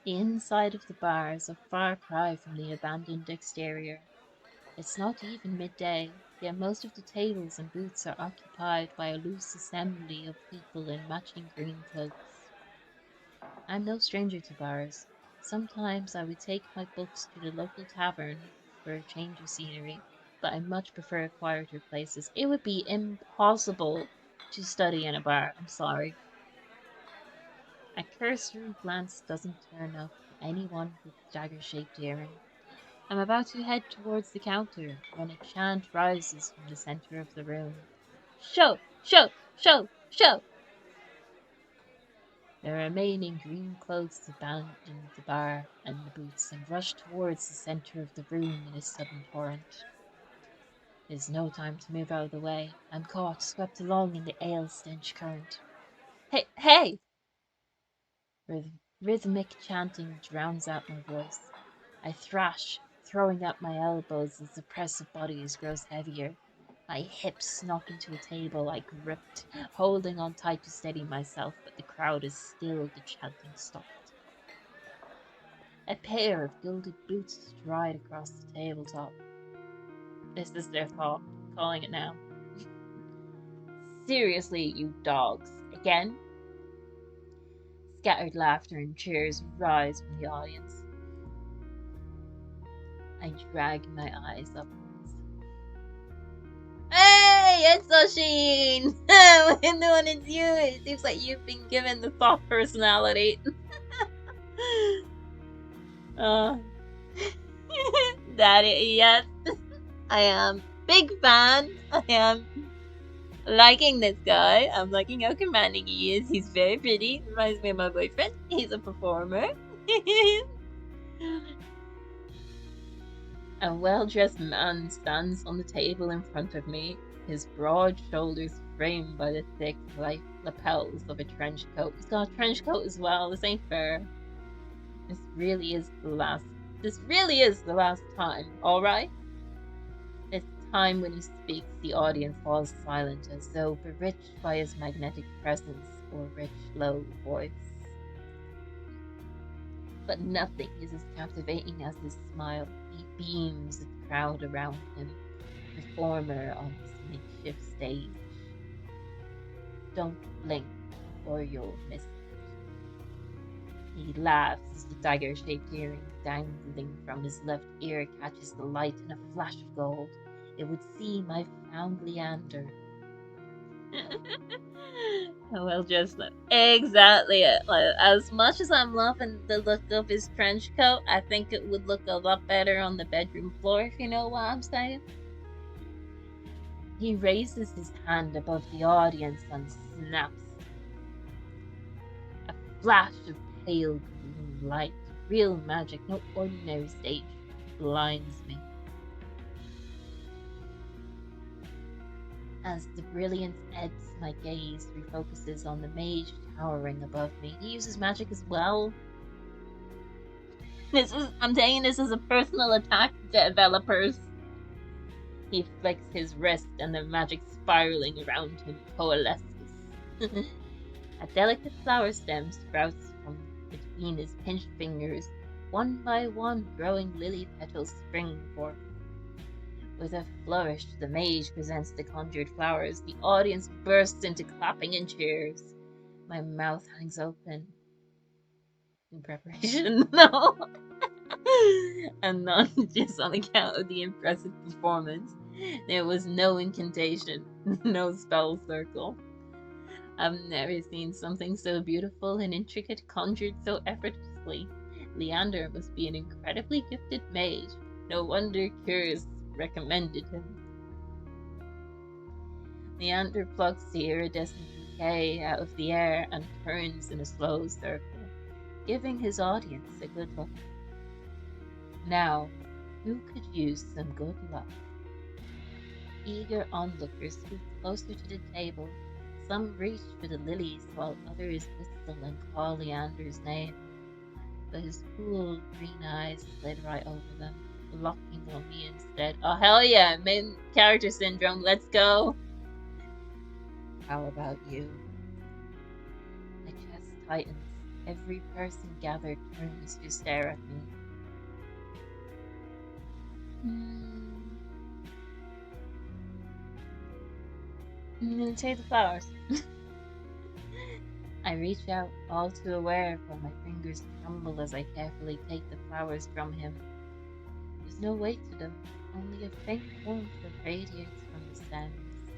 The inside of the bar is a far cry from the abandoned exterior. It's not even midday, yet most of the tables and booths are occupied by a loose assembly of people in matching green cloaks. I'm no stranger to bars. Sometimes I would take my books to the local tavern for a change of scenery, but I much prefer quieter places. It would be impossible to study in a bar, I'm sorry. A cursory glance doesn't turn up anyone with dagger-shaped earring. I'm about to head towards the counter when a chant rises from the center of the room. Show! Show! Show! Show! The remaining green cloaks abandon the bar and the booths and rush towards the center of the room in a sudden torrent. There's no time to move out of the way. I'm caught, swept along in the ale-stench current. Hey! Hey! Rhythmic chanting drowns out my voice. I thrash, throwing up my elbows as the press of bodies grows heavier. My hips knock into a table I gripped, holding on tight to steady myself, but the crowd is still. The chanting stopped. A pair of gilded boots stride across the tabletop. This is their thought, calling it now. Seriously, you dogs. Again? Scattered laughter and cheers rise from the audience. I drag my eyes upwards. Hey, it's Oshin! When no one is you, it seems like you've been given the soft personality. Daddy, yes. I am big fan. I am liking this guy. I'm liking how commanding he is. He's very pretty. Reminds me of my boyfriend. He's a performer. A well-dressed man stands on the table in front of me, his broad shoulders framed by the thick lapels of a trench coat. He's got a trench coat as well. This ain't fair. This really is the last time, alright? This time when he speaks, the audience falls silent, as though bewitched by his magnetic presence or rich, low voice. But nothing is as captivating as his smile. He beams at the crowd around him, performer on this makeshift stage. Don't blink or you'll miss it. He laughs as the dagger-shaped earring dangling from his left ear catches the light in a flash of gold. It would seem I've found Leander. Well, just exactly it. Like, as much as I'm loving the look of his trench coat, I think it would look a lot better on the bedroom floor, if you know what I'm saying. He raises his hand above the audience and snaps. A flash of pale green light, real magic, no ordinary stage, blinds me. As the brilliance ebbs, my gaze refocuses on the mage towering above me. He uses magic as well. I'm taking this as a personal attack, developers. He flicks his wrist and the magic spiraling around him coalesces. A delicate flower stem sprouts from between his pinched fingers. One by one, growing lily petals spring forth. With a flourish, the mage presents the conjured flowers. The audience bursts into clapping and cheers. My mouth hangs open. In preparation, no. And not just on account of the impressive performance. There was no incantation, no spell circle. I've never seen something so beautiful and intricate conjured so effortlessly. Leander must be an incredibly gifted mage. No wonder cures recommended him. Leander plucks the iridescent bouquet out of the air and turns in a slow circle, giving his audience a good look. Now, who could use some good luck? Eager onlookers scoot closer to the table. Some reach for the lilies while others whistle and call Leander's name. But his cool green eyes slid right over them, locking on me instead. Oh hell yeah, main character syndrome, let's go! How about you? My chest tightens. Every person gathered turns to stare at me. I'm gonna take the flowers. I reach out, all too aware, while my fingers tremble as I carefully take the flowers from him. There's no weight to them, only a faint warmth that radiates from the stems.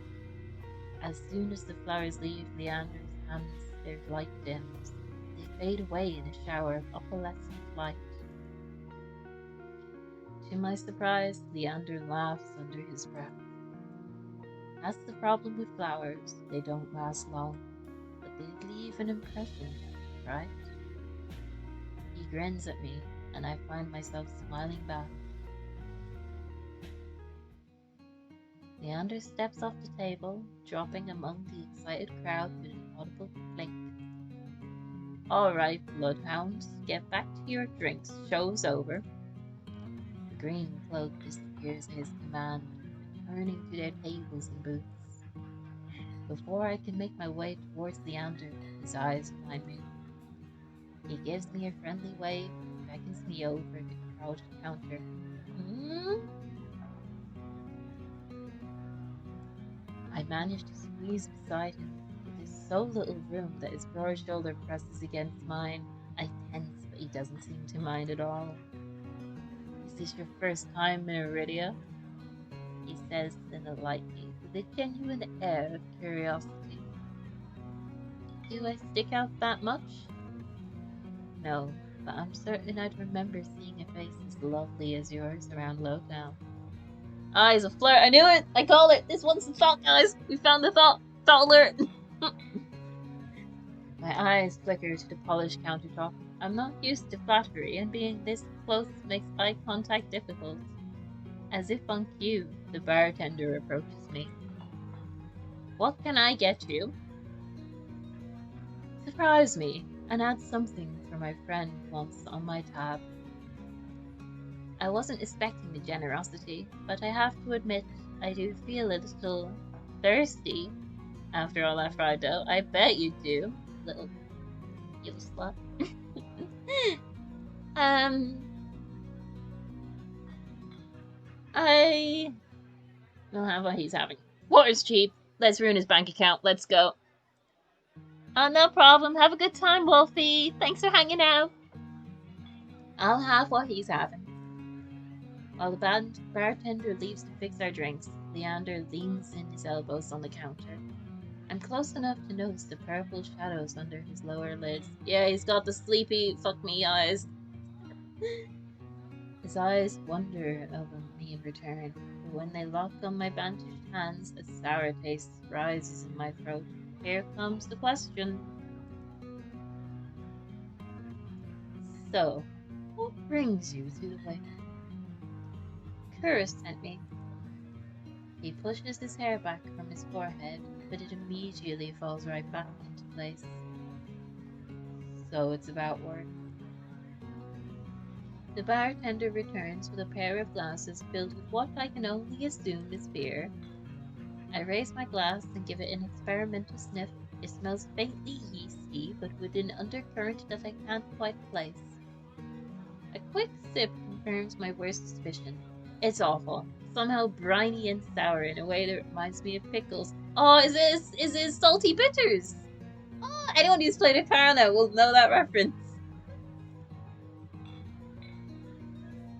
As soon as the flowers leave Leander's hands, their light dims. They fade away in a shower of opalescent light. To my surprise, Leander laughs under his breath. That's the problem with flowers. They don't last long, but they leave an impression, right? He grins at me, and I find myself smiling back. Leander steps off the table, dropping among the excited crowd with an audible clink. All right, bloodhounds, get back to your drinks. Show's over. The green cloak disappears at his command, returning to their tables and booths. Before I can make my way towards Leander, his eyes find me. He gives me a friendly wave and beckons me over to the crowded counter. I manage to squeeze beside him. It is so little room that his broad shoulder presses against mine. I tense, but he doesn't seem to mind at all. Is this your first time in Iridia? He says lightly, with a genuine air of curiosity. Do I stick out that much? No, but I'm certain I'd remember seeing a face as lovely as yours around Lowtown. Ah, he's a flirt. I knew it! I called it! This one's the thought, guys! We found the thought! Thought alert! My eyes flicker to the polished countertop. I'm not used to flattery, and being this close makes eye contact difficult. As if on cue, the bartender approaches me. What can I get you? Surprise me, and add something for my friend once on my tab. I wasn't expecting the generosity, but I have to admit I do feel a little thirsty after all that fried dough. I bet you do, little slut. I will have what he's having. Water's cheap. Let's ruin his bank account. Let's go. No problem. Have a good time, Wolfie. Thanks for hanging out. I'll have what he's having. While the bartender leaves to fix our drinks, Leander leans in his elbows on the counter. I'm close enough to notice the purple shadows under his lower lids. Yeah, he's got the sleepy fuck me eyes. His eyes wander over me in return, but when they lock on my bandaged hands, a sour taste rises in my throat. Here comes the question. So, what brings you to the way? Curse sent me. He pushes his hair back from his forehead, but it immediately falls right back into place. So it's about work. The bartender returns with a pair of glasses filled with what I can only assume is beer. I raise my glass and give it an experimental sniff. It smells faintly yeasty, but with an undercurrent that I can't quite place. A quick sip confirms my worst suspicion. It's awful. Somehow briny and sour in a way that reminds me of pickles. Oh, is this salty bitters? Oh, anyone who's played Akarna will know that reference.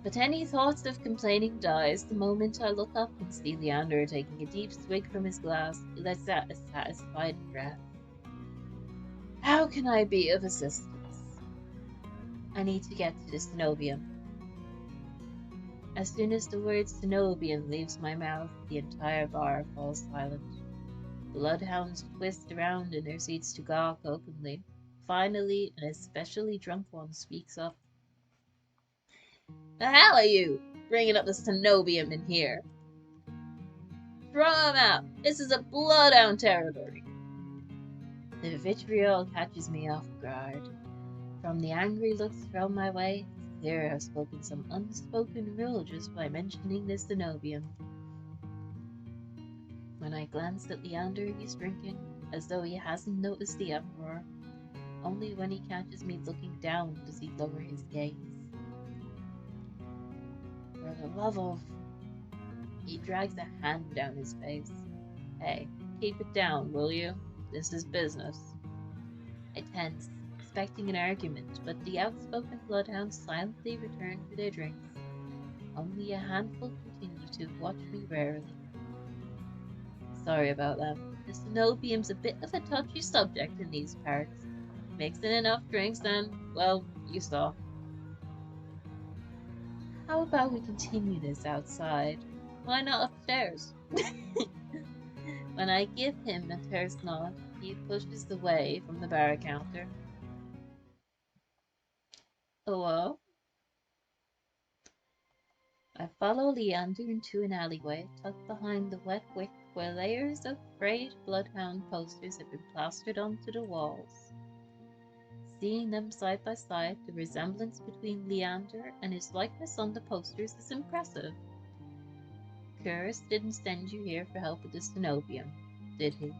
But any thoughts of complaining dies the moment I look up and see Leander taking a deep swig from his glass. He lets out a satisfied breath. How can I be of assistance? I need to get to the Cenobium. As soon as the word Cenobium leaves my mouth, the entire bar falls silent. Bloodhounds twist around in their seats to gawk openly. Finally, an especially drunk one speaks up. The hell are you, bringing up the Cenobium in here? Throw him out! This is a bloodhound territory! The vitriol catches me off guard. From the angry looks thrown my way, it's clear I've spoken some unspoken rule just by mentioning the Cenobium. When I glance at Leander, he's drinking, as though he hasn't noticed the uproar. Only when he catches me looking down does he lower his gaze. For the love of... He drags a hand down his face. Hey, keep it down, will you? This is business. I tense, expecting an argument, but the outspoken bloodhounds silently return to their drinks. Only a handful continue to watch me warily. Sorry about them. The Cenobium's a bit of a touchy subject in these parts. Mixing enough drinks and, well, you saw. How about we continue this outside? Why not upstairs? When I give him a terse nod, he pushes away from the bar counter. Hello? I follow Leander into an alleyway tucked behind the wet wick where layers of frayed bloodhound posters have been plastered onto the walls. Seeing them side by side, the resemblance between Leander and his likeness on the posters is impressive. Curse didn't send you here for help with the Cenobium, did he?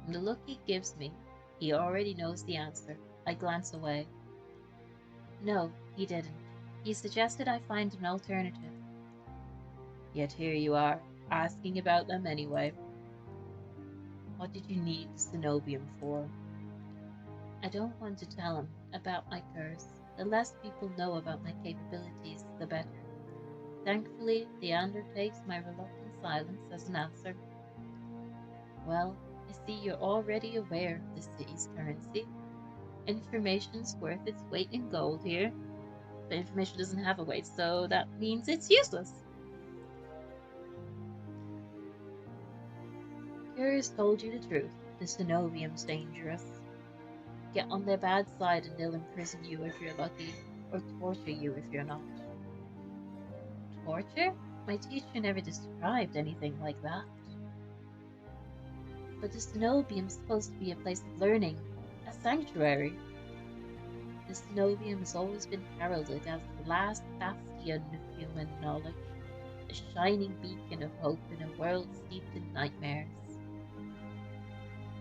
From the look he gives me, he already knows the answer. I glance away. No, he didn't. He suggested I find an alternative. Yet here you are, asking about them anyway. What did you need the Cenobium for? I don't want to tell him about my curse. The less people know about my capabilities, the better. Thankfully, Leander takes my reluctant silence as an answer. Well, I see you're already aware of the city's currency. Information's worth its weight in gold here. But information doesn't have a weight, so that means it's useless. Curious told you the truth. The Cenobium's dangerous. Get on their bad side and they'll imprison you if you're lucky, or torture you if you're not. Torture? My teacher never described anything like that. But the Cenobium's supposed to be a place of learning, a sanctuary. The Cenobium has always been heralded as the last bastion of human knowledge, a shining beacon of hope in a world steeped in nightmares.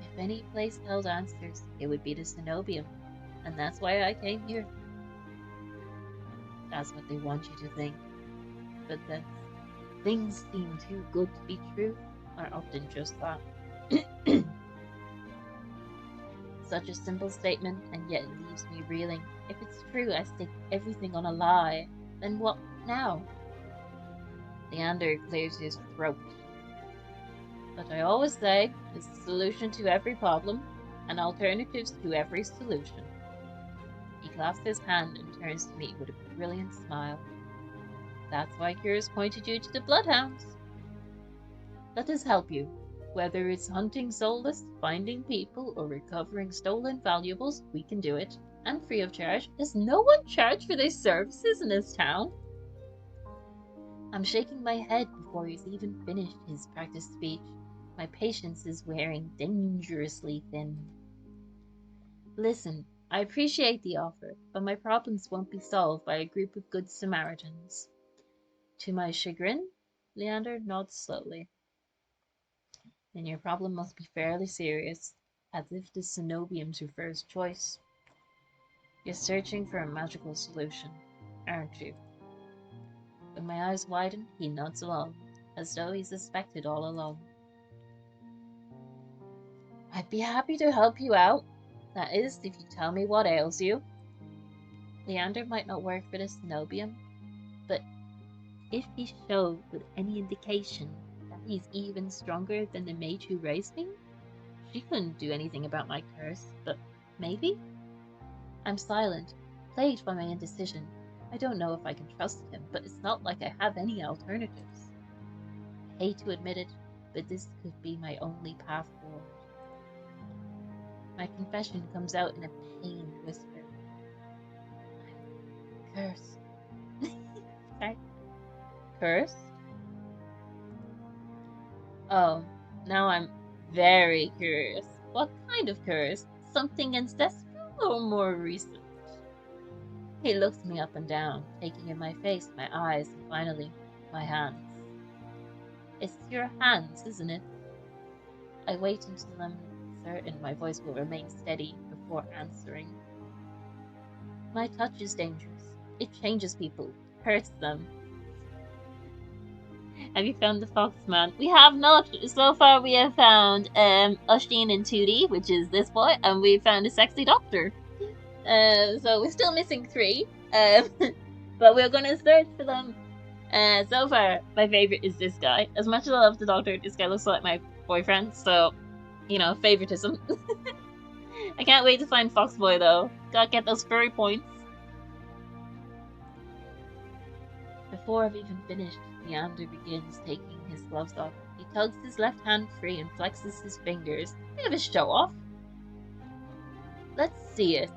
If any place held answers, it would be the Cenobium, and that's why I came here. That's what they want you to think. But then, things seem too good to be true are often just that. Such a simple statement, and yet it leaves me reeling. If it's true, I stake everything on a lie. Then what now? Leander clears his throat. But I always say, there's a solution to every problem, and alternatives to every solution. He clasps his hand and turns to me with a brilliant smile. That's why Curious pointed you to the Bloodhounds. Let us help you. Whether it's hunting soulless, finding people, or recovering stolen valuables, we can do it. And free of charge. Does no one charge for their services in this town? I'm shaking my head before he's even finished his practice speech. My patience is wearing dangerously thin. Listen, I appreciate the offer, but my problems won't be solved by a group of good Samaritans. To my chagrin, Leander nods slowly. Then your problem must be fairly serious, as if the Cenobium's your first choice. You're searching for a magical solution, aren't you? When my eyes widen, he nods along, as though he suspected all along. I'd be happy to help you out. That is, if you tell me what ails you. Leander might not work for the Cenobium, but if he showed with any indication that he's even stronger than the mage who raised me, she couldn't do anything about my curse, but maybe? I'm silent, plagued by my indecision. I don't know if I can trust him, but it's not like I have any alternatives. I hate to admit it, but this could be my only path forward. My confession comes out in a pained whisper. I'm cursed. Sorry. Cursed? Oh, now I'm very curious. What kind of curse? Something ancestral or more recent? He looks me up and down, taking in my face, my eyes, and finally, my hands. It's your hands, isn't it? I wait until I'm certain my voice will remain steady before answering. My touch is dangerous. It changes people, hurts them. Have you found the Foxman? We have not. So far we have found Oshin and Tootie, which is this boy, and we found a sexy doctor. So we're still missing 3. But we're gonna search for them. So far, my favorite is this guy. As much as I love the doctor, this guy looks like my boyfriend, so, you know, favoritism. I can't wait to find Foxboy, though. Gotta get those furry points. Before I've even finished, Leander begins taking his gloves off. He tugs his left hand free and flexes his fingers. Bit of a show-off. Let's see it.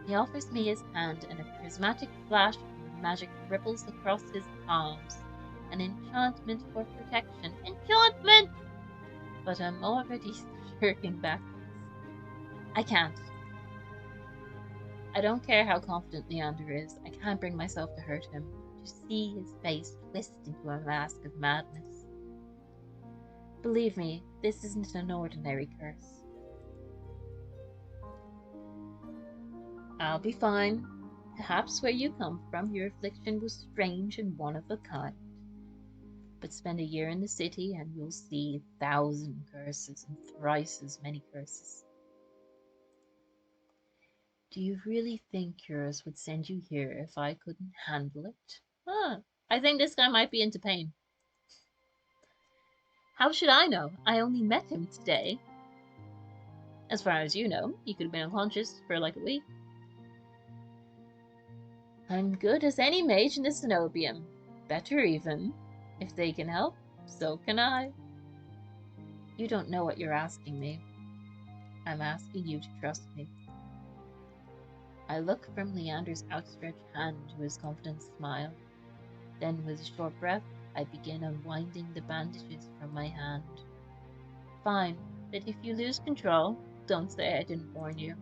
He offers me his hand, and a prismatic flash of magic ripples across his palms. An enchantment for protection. Enchantment! But I'm already shirking backwards. I can't. I don't care how confident Leander is. I can't bring myself to hurt him. To see his face twist into a mask of madness. Believe me, this isn't an ordinary curse. I'll be fine. Perhaps where you come from, your affliction was strange and one of a kind. But spend a year in the city and you'll see 1,000 curses and thrice as many curses. Do you really think yours would send you here if I couldn't handle it? I think this guy might be into pain. How should I know? I only met him today. As far as you know, he could have been unconscious for like a week. I'm good as any mage in the Cenobium. Better even. If they can help, so can I. You don't know what you're asking me. I'm asking you to trust me. I look from Leander's outstretched hand to his confident smile. Then, with a short breath, I begin unwinding the bandages from my hand. Fine, but if you lose control, don't say I didn't warn you.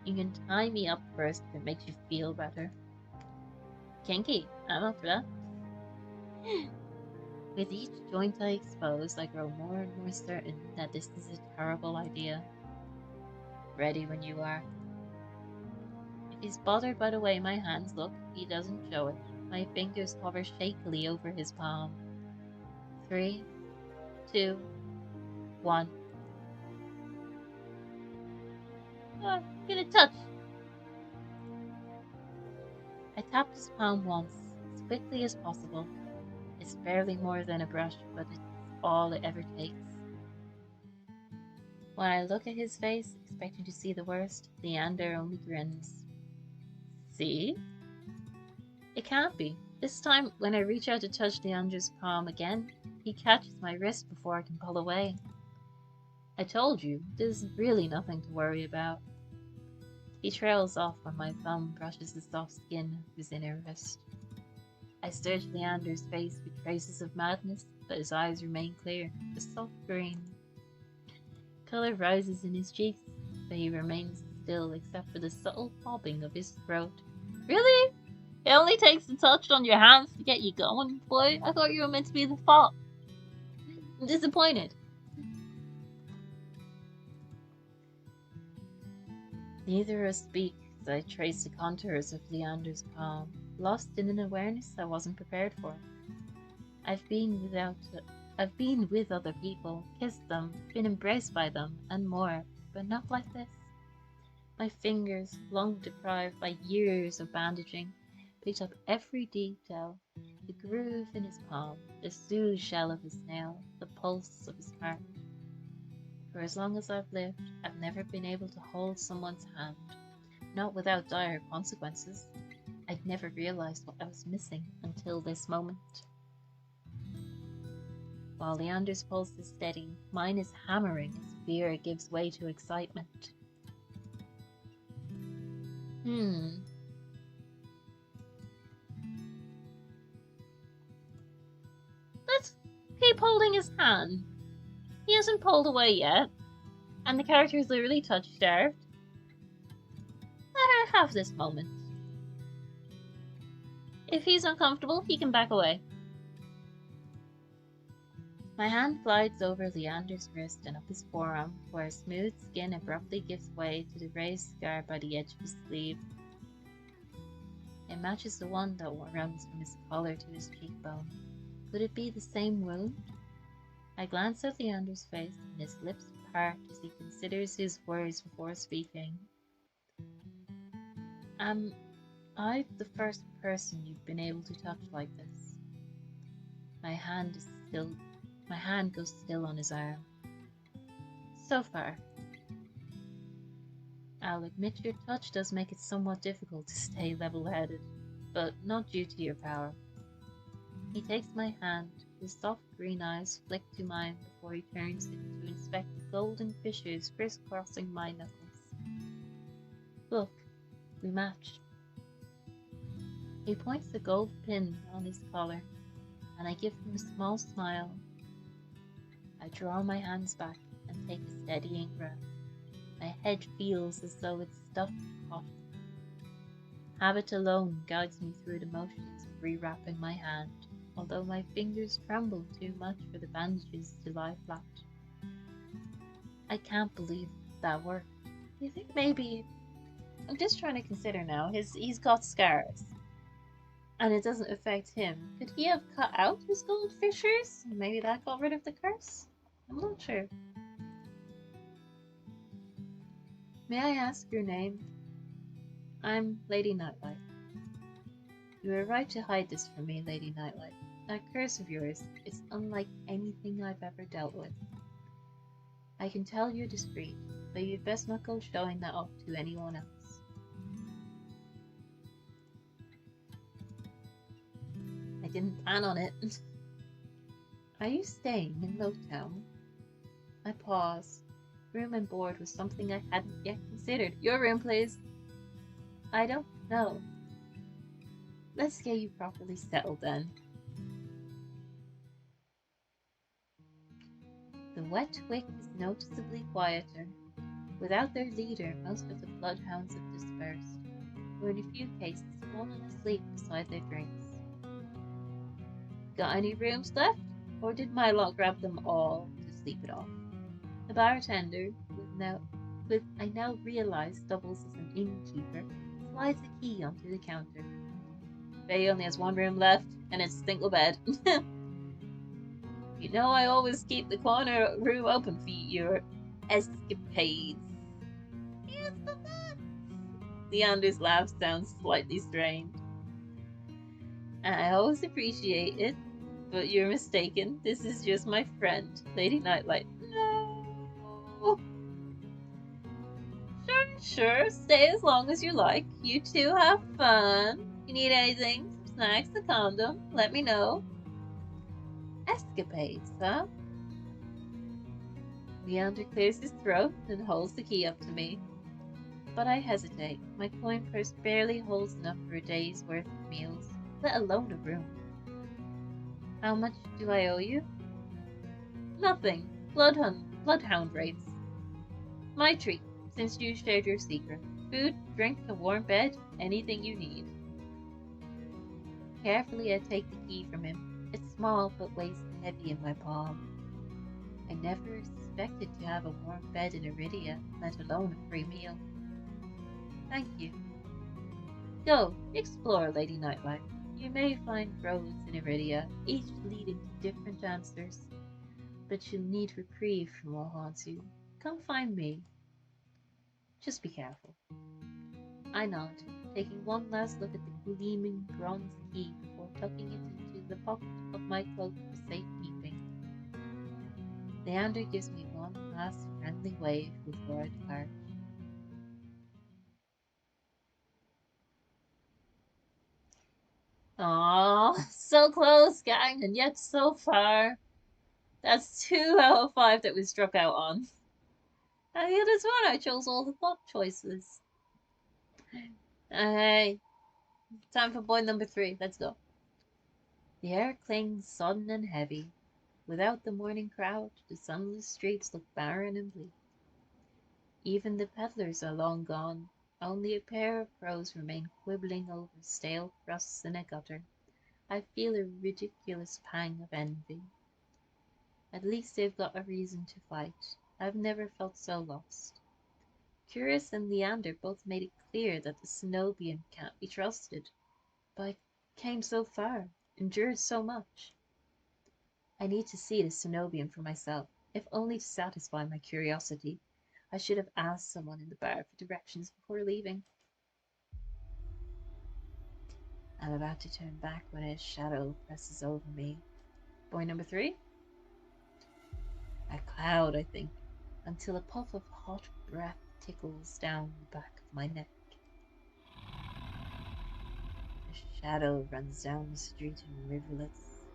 You can tie me up first if it makes you feel better. Kinky, I'm up for that. With each joint I expose, I grow more and more certain that this is a terrible idea. Ready when you are. If he's bothered by the way my hands look, he doesn't show it. My fingers hover shakily over his palm. 3, 2, 1. Oh, get a touch! I tapped his palm once, as quickly as possible. It's barely more than a brush, but it's all it ever takes. When I look at his face, expecting to see the worst, Leander only grins. See? It can't be. This time, when I reach out to touch Leander's palm again, he catches my wrist before I can pull away. I told you, there's really nothing to worry about. He trails off when my thumb brushes the soft skin of his inner wrist. I search Leander's face with traces of madness, but his eyes remain clear, a soft green. Color rises in his cheeks, but he remains still except for the subtle popping of his throat. Really? It only takes a touch on your hands to get you going, boy. I thought you were meant to be the fault. I'm disappointed. Neither of us speak as I trace the contours of Leander's palm, lost in an awareness I wasn't prepared for. I've been with other people, kissed them, been embraced by them, and more, but not like this. My fingers, long deprived by years of bandaging, picked up every detail, the groove in his palm, the soothed shell of his nail, the pulse of his heart. For as long as I've lived, I've never been able to hold someone's hand, not without dire consequences. I'd never realized what I was missing until this moment. While Leander's pulse is steady, mine is hammering as fear gives way to excitement. Let's keep holding his hand. He hasn't pulled away yet, and the character is literally touch-starved. Let her have this moment. If he's uncomfortable, he can back away. My hand glides over Leander's wrist and up his forearm, where his smooth skin abruptly gives way to the raised scar by the edge of his sleeve. It matches the one that runs from his collar to his cheekbone. Could it be the same wound? I glance at Leander's face, and his lips part as he considers his words before speaking. Am I the first person you've been able to touch like this? My hand goes still on his arm. So far. I'll admit your touch does make it somewhat difficult to stay level-headed, but not due to your power. He takes my hand, his soft green eyes flick to mine before he turns it to inspect the golden fissures crisscrossing my knuckles. Look, we match. He points the gold pin on his collar, and I give him a small smile. I draw my hands back and take a steadying breath. My head feels as though it's stuffed with cotton. Habit alone guides me through the motions of rewrapping my hand, although my fingers tremble too much for the bandages to lie flat. I can't believe that worked. Do you think maybe... I'm just trying to consider now. He's got scars. And it doesn't affect him. Could he have cut out his gold fissures? Maybe that got rid of the curse? I'm not sure. May I ask your name? I'm LadyNightLight. You were right to hide this from me, LadyNightLight. That curse of yours is unlike anything I've ever dealt with. I can tell you're discreet, but you'd best not go showing that off to anyone else. I didn't plan on it. Are you staying in Lowtown? I pause. Room and board was something I hadn't yet considered. Your room, please. I don't know. Let's get you properly settled then. The wet wick is noticeably quieter. Without their leader, most of the bloodhounds have dispersed, or in a few cases fallen asleep beside their drinks. Got any rooms left, or did my lot grab them all to sleep it off? The bartender, who I now realize doubles as an innkeeper, slides a key onto the counter. Faye only has one room left, and it's a single bed. You know I always keep the corner room open for your escapades. Here's the nuts! Leander's laugh sounds slightly strained. I always appreciate it, but you're mistaken. This is just my friend, LadyNightLight. No! Sure, stay as long as you like. You two have fun. You need anything, some snacks, a condom, let me know. Escapades, huh? Leander clears his throat and holds the key up to me. But I hesitate. My coin purse barely holds enough for a day's worth of meals, let alone a room. How much do I owe you? Nothing. Bloodhound rates. My treat, since you shared your secret. Food, drink, a warm bed, anything you need. Carefully I take the key from him. It's small but weighs heavy in my palm. I never expected to have a warm bed in Iridia, let alone a free meal. Thank you. Go, explore, LadyNightLight. You may find roads in Iridia, each leading to different answers, but you'll need reprieve from what haunts you. Come find me. Just be careful. I nod, taking one last look at the gleaming bronze key before tucking it into the pocket of my cloak for safekeeping. Leander gives me one last friendly wave before I depart. Aww, so close, gang, and yet so far. That's 2 out of 5 that we struck out on. And the other one, I chose all the plot choices. Hey, time for point number 3. Let's go. The air clings sodden and heavy. Without the morning crowd, the sunless streets look barren and bleak. Even the peddlers are long gone. Only a pair of crows remain quibbling over stale crusts in a gutter. I feel a ridiculous pang of envy. At least they've got a reason to fight. I've never felt so lost. Curious and Leander both made it clear that the Cenobian can't be trusted. But I came so far, endured so much. I need to see the Cenobian for myself, if only to satisfy my curiosity. I should have asked someone in the bar for directions before leaving. I'm about to turn back when a shadow presses over me. Boy number 3? A cloud, I think, until a puff of hot breath tickles down the back of my neck. A shadow runs down the street in rivulets.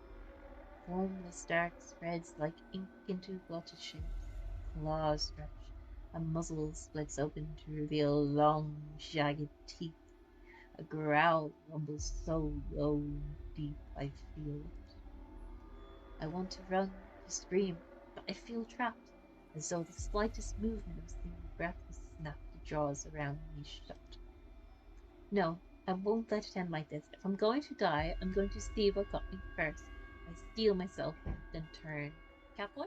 Formless dark threads like ink into blotted shapes. Claws stretch. A muzzle splits open to reveal long, jagged teeth. A growl rumbles so low and deep I feel it. I want to run, to scream, but I feel trapped, as though the slightest movement of a single breath would snap the jaws around me shut. No, I won't let it end like this. If I'm going to die, I'm going to see what got me first. I steel myself, then turn. Catboy?